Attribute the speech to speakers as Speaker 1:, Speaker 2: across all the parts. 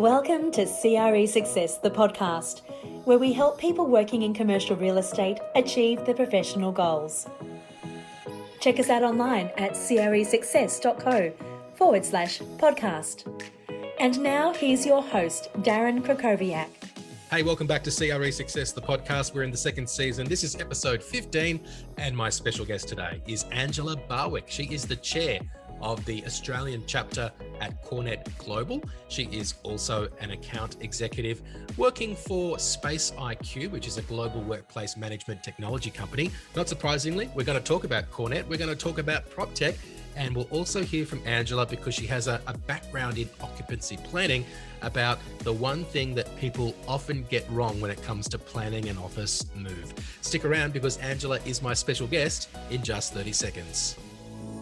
Speaker 1: Welcome to CRE Success, the podcast, where we help people working in commercial real estate achieve their professional goals. Check us out online at cresuccess.co/podcast. And now here's your host, Darren Krakowiak.
Speaker 2: Hey, welcome back to CRE Success, the podcast. We're in the second season. This is episode 15, and my special guest today is Angela Barwick. She is the chair of the Australian chapter at CoreNet Global. She is also an account executive working for SpaceIQ, which is a global workplace management technology company. Not surprisingly, we're going to talk about CoreNet. We're going to talk about PropTech, and we'll also hear from Angela because she has a background in occupancy planning about the one thing that people often get wrong when it comes to planning an office move. Stick around because Angela is my special guest in just 30 seconds.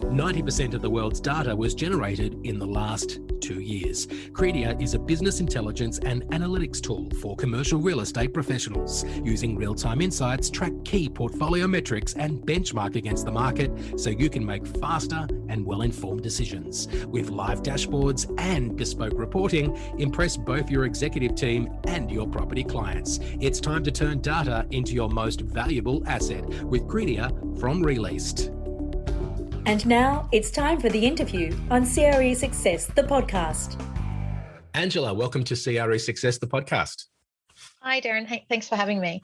Speaker 2: 90% of the world's data was generated in the last 2 years. CRE is a business intelligence and analytics tool for commercial real estate professionals. Using real-time insights, track key portfolio metrics and benchmark against the market so you can make faster and well-informed decisions. With live dashboards and bespoke reporting, impress both your executive team and your property clients. It's time to turn data into your most valuable asset with CRE from Released.
Speaker 1: And now it's time for the interview on CRE Success, the podcast.
Speaker 2: Angela, welcome to CRE Success, the podcast.
Speaker 3: Hi, Darren. Hey, thanks for having me.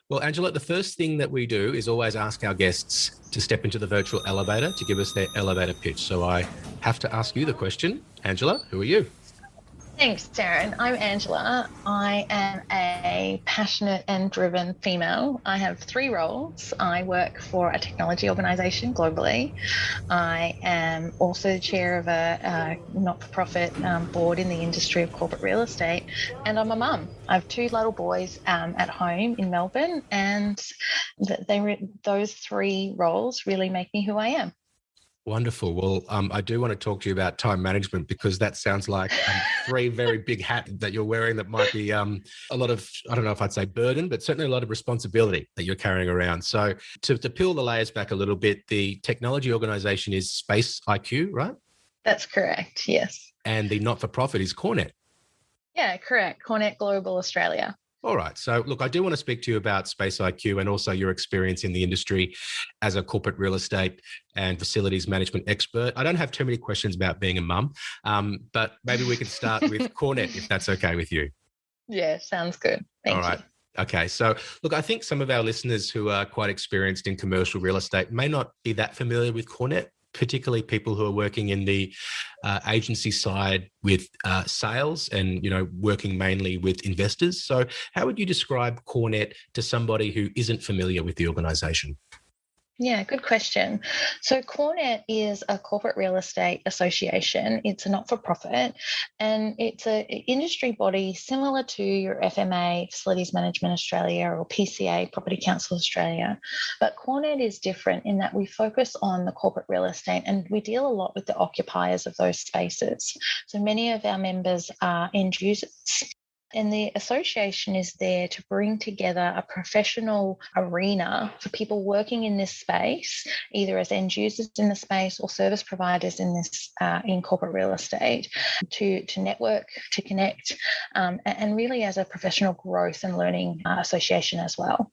Speaker 2: Well, Angela, the first thing that we do is always ask our guests to step into the virtual elevator to give us their elevator pitch. So I have to ask you the question. Angela, who are you?
Speaker 3: Thanks, Darren. I'm Angela. I am a passionate and driven female. I have 3 roles. I work for a technology organisation globally. I am also the chair of a not-for-profit board in the industry of corporate real estate, and I'm a mum. I have 2 little boys at home in Melbourne, and those 3 roles really make me who I am.
Speaker 2: Wonderful. Well, I do want to talk to you about time management because that sounds like 3 very big hats that you're wearing that might be a lot of, I don't know if I'd say burden, but certainly a lot of responsibility that you're carrying around. So to peel the layers back a little bit, the technology organization is SpaceIQ, right?
Speaker 3: That's correct, yes.
Speaker 2: And the not-for-profit is CoreNet.
Speaker 3: Yeah, correct. CoreNet Global Australia.
Speaker 2: All right. So look, I do want to speak to you about SpaceIQ and also your experience in the industry as a corporate real estate and facilities management expert. I don't have too many questions about being a mum, but maybe we can start with CoreNet if that's okay with you.
Speaker 3: Yeah, sounds good. Thank you.
Speaker 2: All right. Okay. So look, I think some of our listeners who are quite experienced in commercial real estate may not be that familiar with CoreNet, particularly people who are working in the agency side with sales and, working mainly with investors. So how would you describe CoreNet to somebody who isn't familiar with the organisation?
Speaker 3: Yeah, good question. So CoreNet is a corporate real estate association. It's a not-for-profit, and it's an industry body similar to your FMA, Facilities Management Australia, or PCA, Property Council Australia. But CoreNet is different in that we focus on the corporate real estate, and we deal a lot with the occupiers of those spaces. So many of our members are end users. And the association is there to bring together a professional arena for people working in this space, either as end users in the space or service providers in this in corporate real estate, to network, to connect, and really as a professional growth and learning association as well.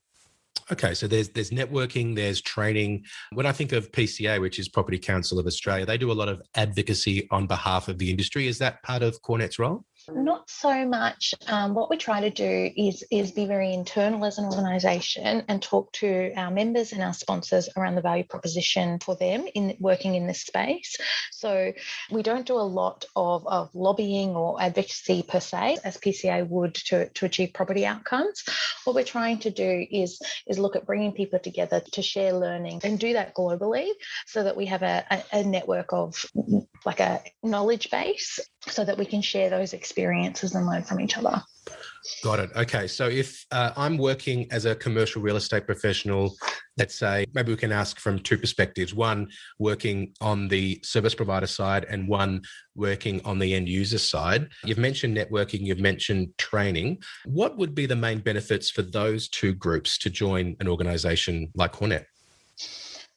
Speaker 2: Okay, so there's networking, there's training. When I think of PCA, which is Property Council of Australia, they do a lot of advocacy on behalf of the industry. Is that part of CoreNet's role?
Speaker 3: Not so much. What we try to do is be very internal as an organisation and talk to our members and our sponsors around the value proposition for them in working in this space. So we don't do a lot of lobbying or advocacy per se, as PCA would to achieve property outcomes. What we're trying to do is look at bringing people together to share learning and do that globally so that we have a network of like a knowledge base so that we can share those experiences and learn from each other.
Speaker 2: Got it. Okay. So if I'm working as a commercial real estate professional, let's say, maybe we can ask from 2 perspectives, one working on the service provider side and one working on the end user side. You've mentioned networking, you've mentioned training. What would be the main benefits for those 2 groups to join an organisation like CoreNet?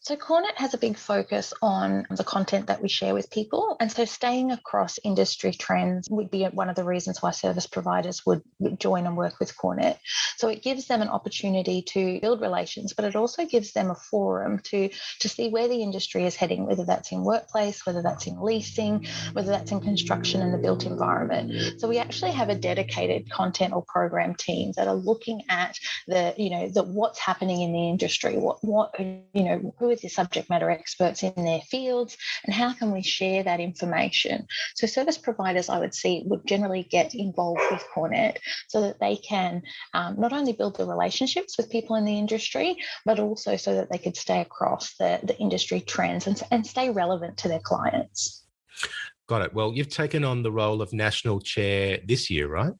Speaker 3: So CoreNet has a big focus on the content that we share with people. And so staying across industry trends would be one of the reasons why service providers would join and work with CoreNet. So it gives them an opportunity to build relations, but it also gives them a forum to see where the industry is heading, whether that's in workplace, whether that's in leasing, whether that's in construction and the built environment. So we actually have a dedicated content or program team that are looking at the what's happening in the industry, who are the subject matter experts in their fields, and how can we share that information. So service providers, I would see, would generally get involved with CoreNet so that they can not only build the relationships with people in the industry, but also so that they could stay across the industry trends and stay relevant to their clients.
Speaker 2: Got it. Well, you've taken on the role of national chair this year, right?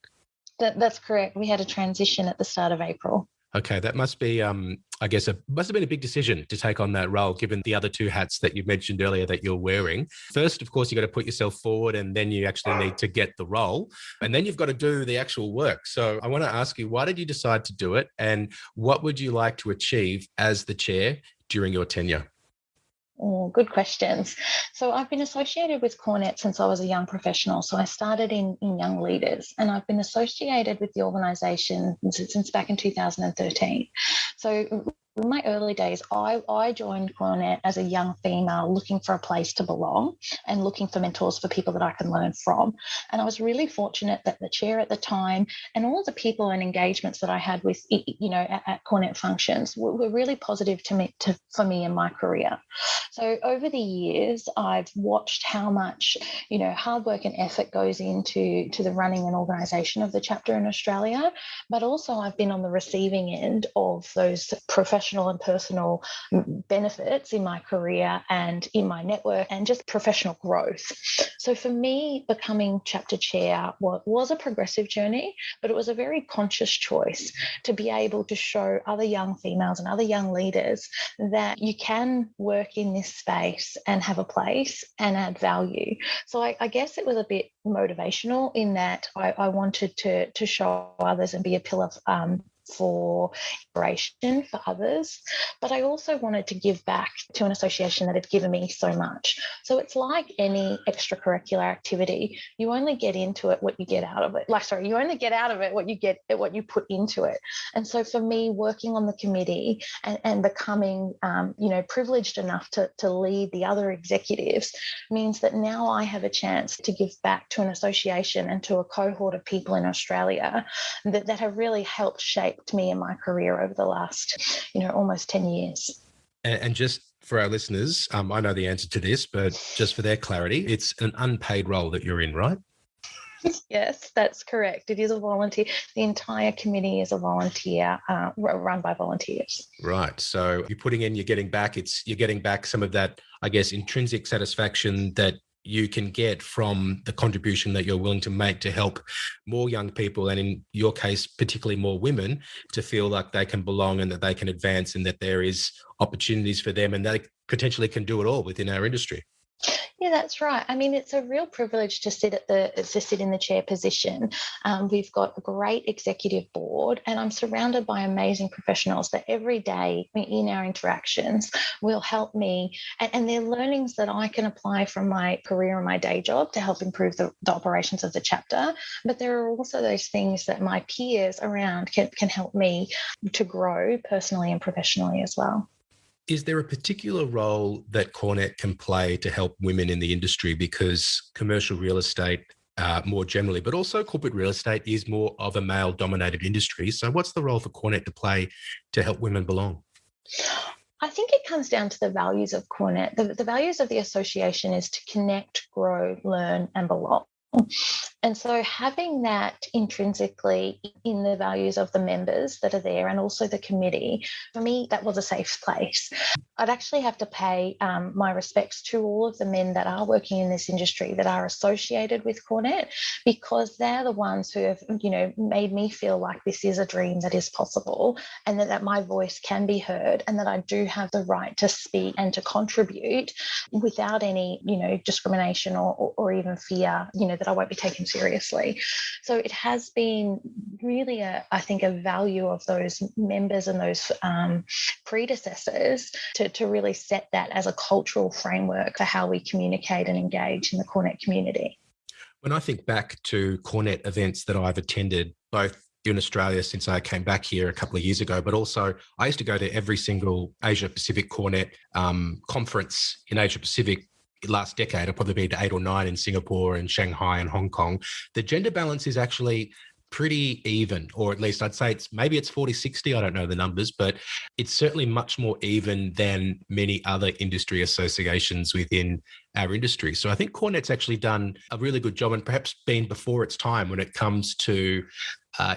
Speaker 3: That's correct. We had a transition at the start of April.
Speaker 2: Okay, that must be, I guess, must have been a big decision to take on that role, given the other two hats that you mentioned earlier that you're wearing. First, of course, you've got to put yourself forward, and then you actually need to get the role, and then you've got to do the actual work. So I want to ask you, why did you decide to do it, and what would you like to achieve as the chair during your tenure?
Speaker 3: Oh, good questions. So I've been associated with CoreNet since I was a young professional. So I started in young leaders, and I've been associated with the organisation since back in 2013. So in my early days, I joined CoreNet as a young female looking for a place to belong and looking for mentors for people that I can learn from. And I was really fortunate that the chair at the time and all of the people and engagements that I had with, at CoreNet functions were really positive for me in my career. So over the years, I've watched how much, hard work and effort goes into the running and organisation of the chapter in Australia, but also I've been on the receiving end of those professional and personal benefits in my career and in my network and just professional growth. So for me, becoming chapter chair was a progressive journey, but it was a very conscious choice to be able to show other young females and other young leaders that you can work in this space and have a place and add value. So I guess it was a bit motivational in that I wanted to show others and be a pillar for inspiration for others, but I also wanted to give back to an association that had given me so much. So it's like any extracurricular activity. You only get into it what you get out of it. You only get out of it what you put into it. And so for me, working on the committee and becoming privileged enough to lead the other executives means that now I have a chance to give back to an association and to a cohort of people in Australia that have really helped shape me in my career over the last, almost 10 years.
Speaker 2: And just for our listeners, I know the answer to this, but just for their clarity, it's an unpaid role that you're in, right?
Speaker 3: Yes, that's correct. It is a volunteer. The entire committee is a volunteer, run by volunteers.
Speaker 2: Right. So you're putting in, you're getting back some of that, I guess, intrinsic satisfaction that you can get from the contribution that you're willing to make to help more young people, and in your case, particularly more women, to feel like they can belong and that they can advance and that there is opportunities for them and they potentially can do it all within our industry.
Speaker 3: Yeah, that's right. I mean, it's a real privilege to sit in the chair position. We've got a great executive board, and I'm surrounded by amazing professionals that every day in our interactions will help me, and they're learnings that I can apply from my career and my day job to help improve the operations of the chapter. But there are also those things that my peers around can help me to grow personally and professionally as well.
Speaker 2: Is there a particular role that CoreNet can play to help women in the industry? Because commercial real estate more generally, but also corporate real estate is more of a male-dominated industry. So what's the role for CoreNet to play to help women belong?
Speaker 3: I think it comes down to the values of CoreNet. The values of the association is to connect, grow, learn, and belong. And so having that intrinsically in the values of the members that are there and also the committee, for me, that was a safe place. I'd actually have to pay my respects to all of the men that are working in this industry that are associated with CoreNet, because they're the ones who have, made me feel like this is a dream that is possible and that my voice can be heard and that I do have the right to speak and to contribute without any, discrimination or even fear, that I won't be taken seriously. So it has been really, I think, a value of those members and those predecessors to really set that as a cultural framework for how we communicate and engage in the CoreNet community.
Speaker 2: When I think back to CoreNet events that I've attended, both in Australia since I came back here a couple of years ago, but also I used to go to every single Asia Pacific CoreNet conference in Asia Pacific last decade. I've probably been to 8 or 9 in Singapore and Shanghai and Hong Kong. The gender balance is actually pretty even, or at least I'd say it's 40-60. I don't know the numbers, but it's certainly much more even than many other industry associations within our industry. So I think CoreNet's actually done a really good job and perhaps been before its time when it comes to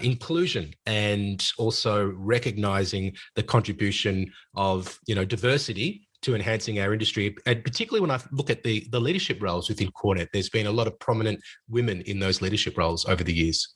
Speaker 2: inclusion and also recognizing the contribution of, diversity to enhancing our industry. And particularly when I look at the leadership roles within CoreNet, there's been a lot of prominent women in those leadership roles over the years.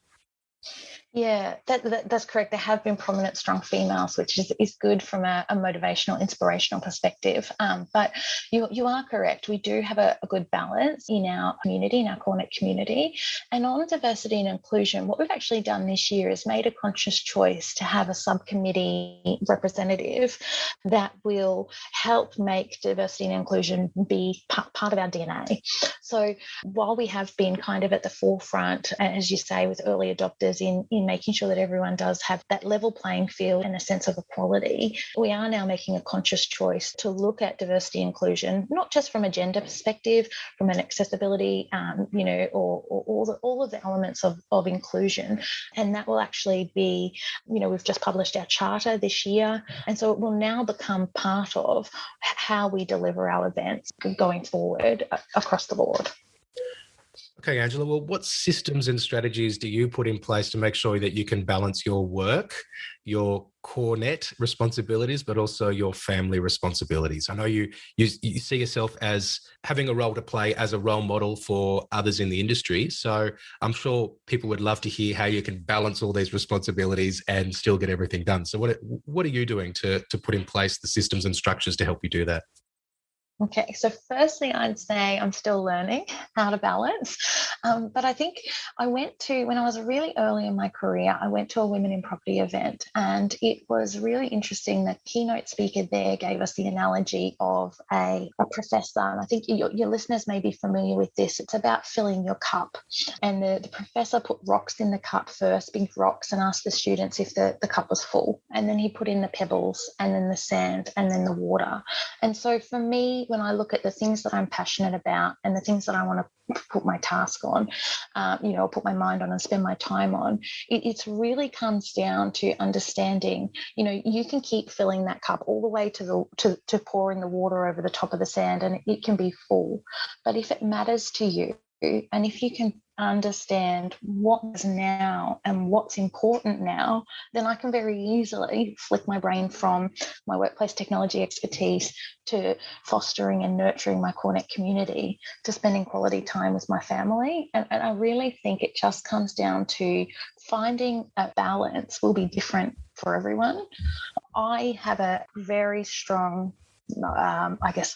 Speaker 3: Yeah, that's correct. There have been prominent, strong females, which is good from a motivational, inspirational perspective. But you are correct. We do have a good balance in our community, in our CoreNet community. And on diversity and inclusion, what we've actually done this year is made a conscious choice to have a subcommittee representative that will help make diversity and inclusion be part of our DNA. So while we have been kind of at the forefront, as you say, with early adopters in making sure that everyone does have that level playing field and a sense of equality, we are now making a conscious choice to look at diversity and inclusion, not just from a gender perspective, from an accessibility, or all of the elements of inclusion. And that will actually be, we've just published our charter this year. And so it will now become part of how we deliver our events going forward across the board.
Speaker 2: Okay, Angela, well, what systems and strategies do you put in place to make sure that you can balance your work, your CoreNet responsibilities, but also your family responsibilities? I know you see yourself as having a role to play as a role model for others in the industry. So I'm sure people would love to hear how you can balance all these responsibilities and still get everything done. So what are you doing to put in place the systems and structures to help you do that?
Speaker 3: Okay, so firstly, I'd say I'm still learning how to balance. But I think when I was really early in my career, I went to a Women in Property event, and it was really interesting. The keynote speaker there gave us the analogy of a professor. And I think your listeners may be familiar with this. It's about filling your cup. And the professor put rocks in the cup first, big rocks, and asked the students if the cup was full. And then he put in the pebbles, and then the sand, and then the water. And so for me, when I look at the things that I'm passionate about and the things that I want to put my task on, put my mind on and spend my time on, it really comes down to understanding, you can keep filling that cup all the way to pouring the water over the top of the sand, and it can be full. But if it matters to you, and if you can understand what is now and what's important now, then I can very easily flick my brain from my workplace technology expertise to fostering and nurturing my CoreNet community, to spending quality time with my family. And I really think it just comes down to finding a balance will be different for everyone. I have a very strong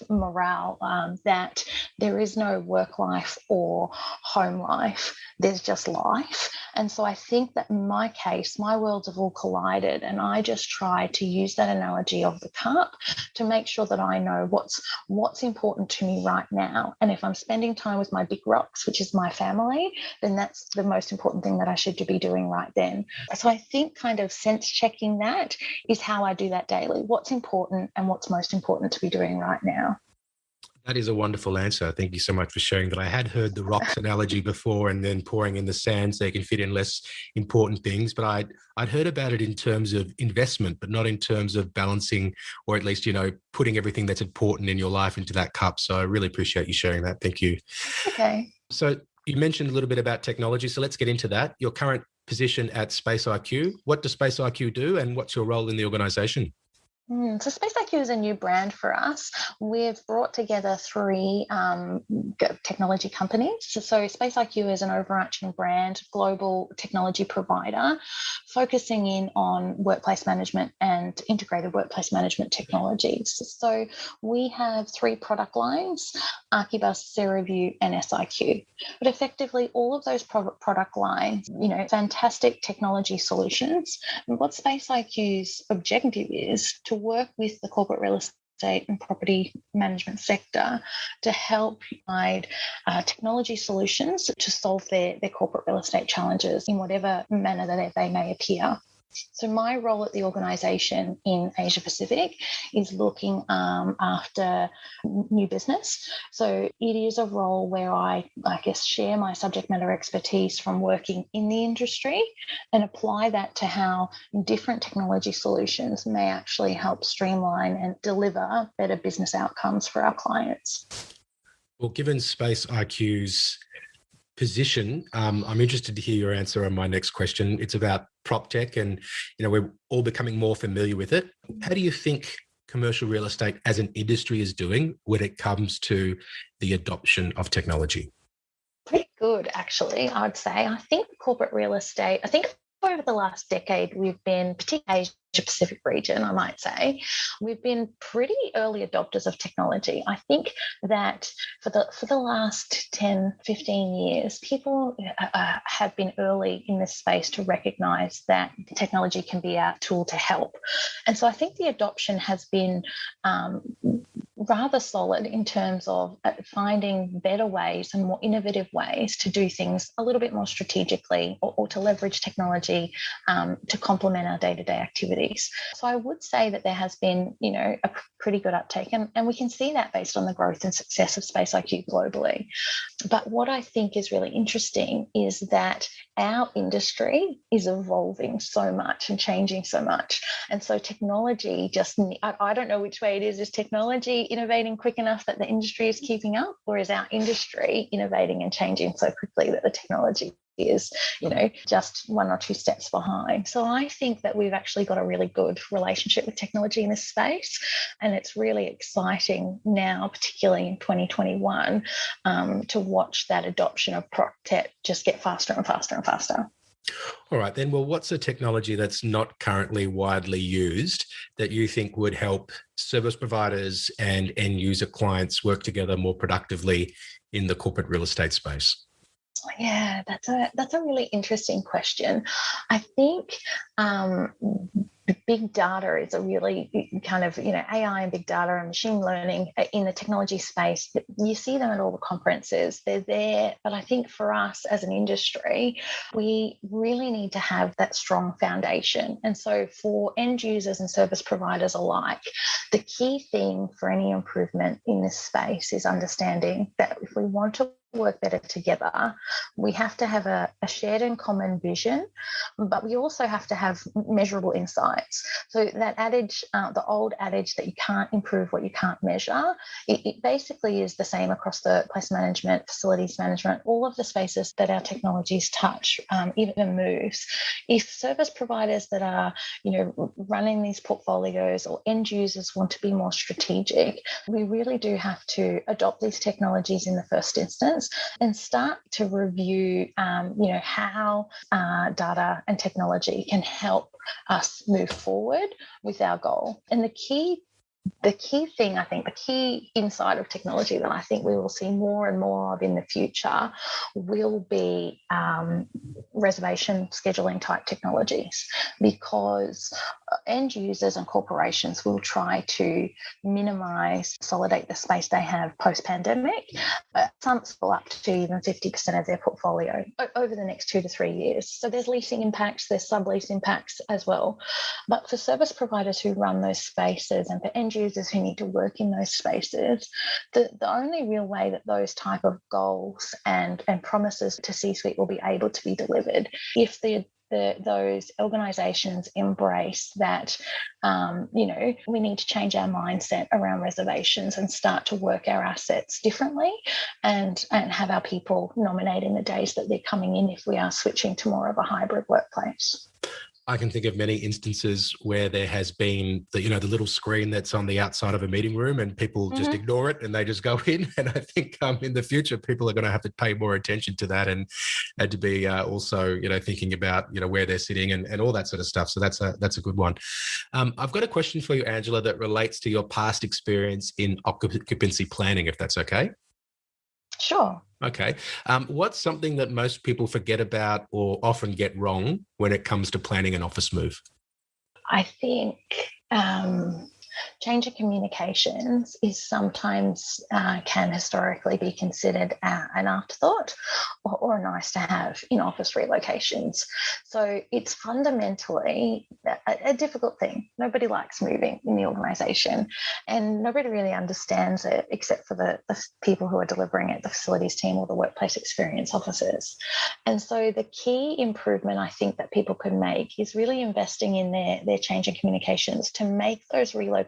Speaker 3: morale that there is no work life or home life. There's just life. And so I think that in my case, my worlds have all collided, and I just try to use that analogy of the cup to make sure that I know what's important to me right now. And if I'm spending time with my big rocks, which is my family, then that's the most important thing that I should be doing right then. So I think kind of sense checking that is how I do that daily. What's important and what's most important to be doing right now.
Speaker 2: That is a wonderful answer. Thank you so much for sharing that. I had heard the rocks analogy before, and then pouring in the sand so you can fit in less important things. But I'd heard about it in terms of investment, but not in terms of balancing, or at least, putting everything that's important in your life into that cup. So I really appreciate you sharing that. Thank you.
Speaker 3: Okay.
Speaker 2: So you mentioned a little bit about technology. So let's get into that. Your current position at SpaceIQ. What does SpaceIQ do, and what's your role in the organization?
Speaker 3: So SpaceIQ is a new brand for us. We've brought together three technology companies. So SpaceIQ is an overarching brand, global technology provider, focusing in on workplace management and integrated workplace management technologies. So we have three product lines, Archibus, CRE and SIQ. But effectively, all of those product lines, fantastic technology solutions. And what SpaceIQ's objective is to work with the corporate real estate and property management sector to help provide technology solutions to solve their corporate real estate challenges in whatever manner that they may appear. So my role at the organisation in Asia Pacific is looking after new business. So it is a role where I guess, share my subject matter expertise from working in the industry and apply that to how different technology solutions may actually help streamline and deliver better business outcomes for our clients.
Speaker 2: Well, given SpaceIQ's position, I'm interested to hear your answer on my next question. It's about prop tech, and we're all becoming more familiar with it. How do you think commercial real estate as an industry is doing when it comes to the adoption of technology?
Speaker 3: Pretty good, actually, I would say. I think corporate real estate, over the last decade, we've been, particularly Asia Pacific region, I might say, we've been pretty early adopters of technology. I think that for the last 10, 15 years, people have been early in this space to recognise that technology can be our tool to help. And so I think the adoption has been rather solid in terms of finding better ways and more innovative ways to do things a little bit more strategically, or to leverage technology to complement our day-to-day activities. So I would say that there has been, a pretty good uptake, and we can see that based on the growth and success of SpaceIQ globally. But what I think is really interesting is that our industry is evolving so much and changing so much. And so technology I don't know which way it is. Is technology innovating quick enough that the industry is keeping up, or is our industry innovating and changing so quickly that the technology is, just one or two steps behind? So I think that we've actually got a really good relationship with technology in this space, and it's really exciting now, particularly in 2021, to watch that adoption of prop tech just get faster and faster and faster.
Speaker 2: All right, then. Well, what's a technology that's not currently widely used that you think would help service providers and end user clients work together more productively in the corporate real estate space?
Speaker 3: Yeah, that's a really interesting question. I think big data is a really kind of, AI and big data and machine learning in the technology space. You see them at all the conferences. They're there. But I think for us as an industry, we really need to have that strong foundation. And so for end users and service providers alike, the key thing for any improvement in this space is understanding that if we want to work better together, we have to have a shared and common vision, but we also have to have measurable insights. So that adage, the old adage that you can't improve what you can't measure, it basically is the same across the place management, facilities management, all of the spaces that our technologies touch, even moves. If service providers that are, running these portfolios, or end users want to be more strategic, we really do have to adopt these technologies in the first instance and start to review, how data and technology can help us move forward with our goal. And the key thing, I think, the key insight of technology that I think we will see more and more of in the future will be reservation scheduling type technologies, because end users and corporations will try to consolidate the space they have post-pandemic. Some will up to even 50% of their portfolio over the next 2 to 3 years. So there's leasing impacts, there's sublease impacts as well. But for service providers who run those spaces, and for end users who need to work in those spaces, the only real way that those type of goals and promises to C-suite will be able to be delivered if those organisations embrace that, we need to change our mindset around reservations and start to work our assets differently, and have our people nominating the days that they're coming in if we are switching to more of a hybrid workplace.
Speaker 2: I can think of many instances where there has been the little screen that's on the outside of a meeting room and people just ignore it and they just go in. And I think in the future, people are going to have to pay more attention to that and to be also, thinking about, where they're sitting and all that sort of stuff. So that's a good one. I've got a question for you, Angela, that relates to your past experience in occupancy planning, if that's okay.
Speaker 3: Sure.
Speaker 2: Okay. What's something that most people forget about or often get wrong when it comes to planning an office move?
Speaker 3: I think change of communications is sometimes can historically be considered an afterthought or nice to have in office relocations. So it's fundamentally a difficult thing. Nobody likes moving in the organisation and nobody really understands it except for the people who are delivering it, the facilities team or the workplace experience officers. And so the key improvement I think that people can make is really investing in their change in communications to make those relocations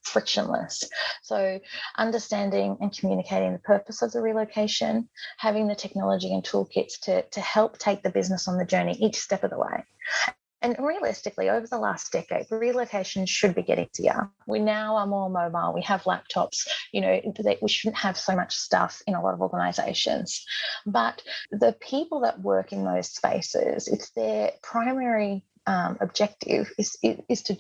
Speaker 3: frictionless. So understanding and communicating the purpose of the relocation, having the technology and toolkits to help take the business on the journey each step of the way. And realistically, over the last decade, relocations should be getting easier. We now are more mobile. We have laptops. We shouldn't have so much stuff in a lot of organisations. But the people that work in those spaces, it's their primary objective is to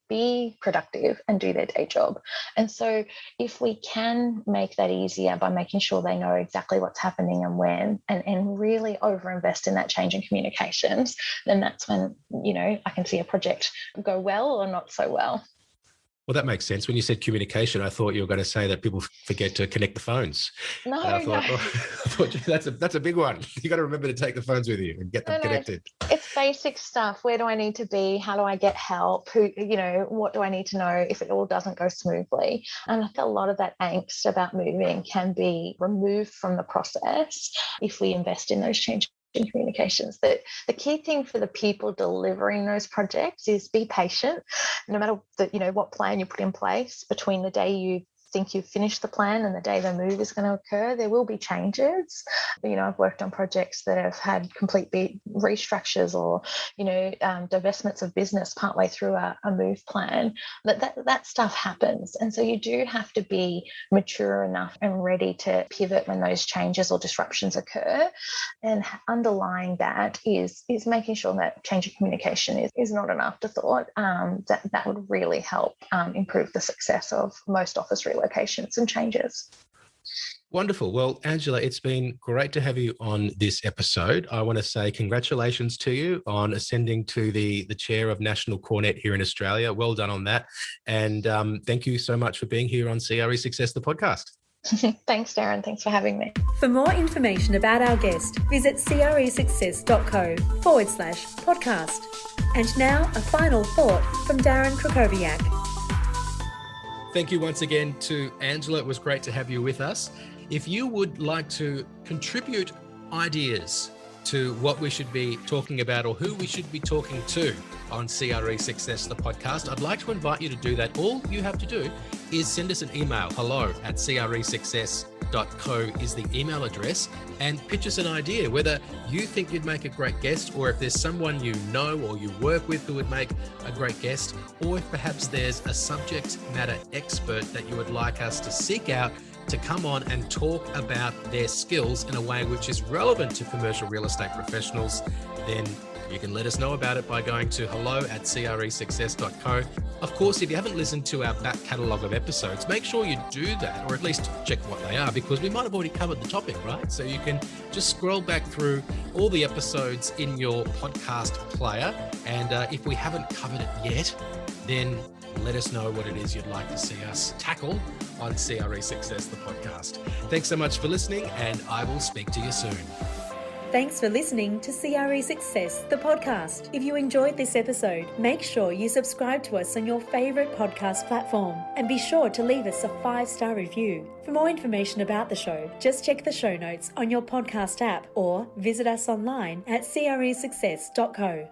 Speaker 3: be productive and do their day job. And so if we can make that easier by making sure they know exactly what's happening and when and really overinvest in that change in communications, then that's when, I can see a project go well or not so well.
Speaker 2: Well, that makes sense. When you said communication, I thought you were going to say that people forget to connect the phones.
Speaker 3: No,
Speaker 2: I thought that's a big one. You got to remember to take the phones with you and get them connected.
Speaker 3: It's basic stuff. Where do I need to be? How do I get help? What do I need to know if it all doesn't go smoothly? And I think a lot of that angst about moving can be removed from the process if we invest in those changes in communications. The key thing for the people delivering those projects is be patient. No matter what plan you put in place, between the day you think you've finished the plan and the day the move is going to occur, there will be changes. I've worked on projects that have had complete restructures or, divestments of business partway through a move plan. That stuff happens. And so you do have to be mature enough and ready to pivot when those changes or disruptions occur. And underlying that is making sure that change of communication is not an afterthought. That would really help improve the success of most office relocations and changes.
Speaker 2: Wonderful. Well, Angela, it's been great to have you on this episode. I want to say congratulations to you on ascending to the chair of National CoreNet here in Australia. Well done on that. And thank you so much for being here on CRE Success, the podcast.
Speaker 3: Thanks, Darren. Thanks for having me.
Speaker 1: For more information about our guest, visit cresuccess.co/podcast. And now a final thought from Darren Krakowiak.
Speaker 2: Thank you once again to Angela. It was great to have you with us. If you would like to contribute ideas to what we should be talking about or who we should be talking to on CRE Success, the podcast, I'd like to invite you to do that. All you have to do is send us an email. hello@cresuccess.co is the email address, and pitch us an idea, whether you think you'd make a great guest, or if there's someone you know or you work with who would make a great guest, or if perhaps there's a subject matter expert that you would like us to seek out to come on and talk about their skills in a way which is relevant to commercial real estate professionals, then you can let us know about it by going to hello@cresuccess.co. Of course, if you haven't listened to our back catalogue of episodes, make sure you do that, or at least check what they are, because we might have already covered the topic, right? So you can just scroll back through all the episodes in your podcast player. And if we haven't covered it yet, then let us know what it is you'd like to see us tackle on CRE Success, the podcast. Thanks so much for listening, and I will speak to you soon.
Speaker 1: Thanks for listening to CRE Success, the podcast. If you enjoyed this episode, make sure you subscribe to us on your favourite podcast platform and be sure to leave us a 5-star review. For more information about the show, just check the show notes on your podcast app or visit us online at cresuccess.co.